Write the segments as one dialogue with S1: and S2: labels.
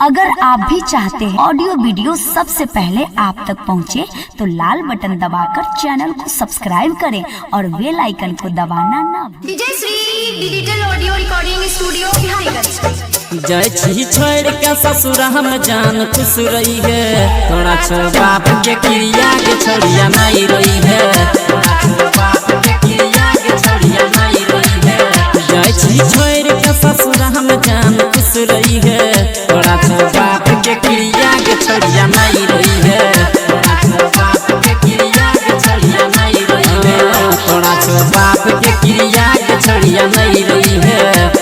S1: अगर आप भी चाहते हैं ऑडियो वीडियो सबसे पहले आप तक पहुंचे, तो लाल बटन दबाकर चैनल को सब्सक्राइब करें और बेल आइकन को दबाना ना भूलें।
S2: Vijay Shri digital audio recording studio Biharigunj.
S3: जय छी छोड़ के ससुर हम जान खुश रही है, थोड़ा छो बाप के क्रिया के छोड़िया नहीं रही है, थोड़ा छो बाप के क्रिया के छोड़िया नहीं रही है। जय छी छोड़ के ससुर हम जान खुश रही है, थोड़ा छो बाप के क्रिया के छोड़िया नहीं रही है, थोड़ा छो बाप के क्रिया के छोड़िया नहीं रही है, थोड़ा छो बाप के क्रिया के छोड़िया नहीं रही है।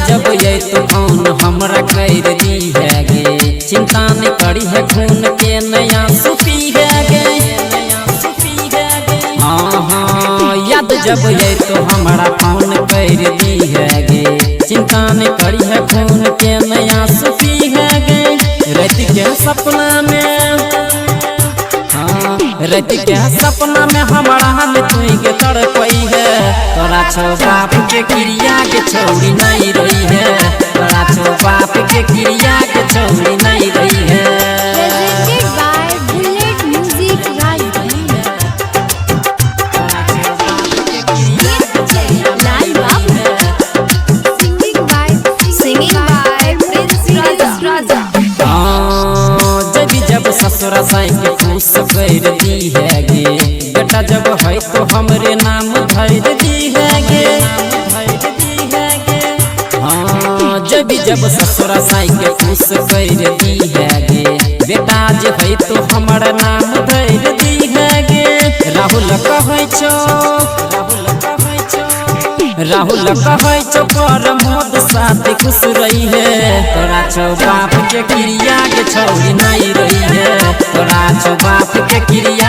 S3: जब ये तूफान हमरा कर दी है गे, चिंता नहीं करी है खून के नया सुपी है गे, हाँ हाँ याद जब ये तो हमारा फोन कर दी है गे, चिंता नहीं करी है खून के नया सुपी है गे। रात के सपना में, हाँ रात के सपना में हमारा हाल तुई के तड़पई है, तोरा छो बाप के क्रिया के छोड़ी नहीं रही है, तोरा छो बाप के क्रिया के छोड़ी नहीं रही है। जब ससुरा साई के खुश कर दी है गे, बेटा जब है तो हमरे नाम धर दी है गे, हाँ जब ससुरा साई के खुश कर दी है गे, बेटा जे है तो हमारा नाम धर दी है गे। राहुल कहै छो पर मोद साथ खुश रही है, तोरा छो बाप के क्रिया के छोड़ी नहीं रही है, तोरा छो बाप के क्रिया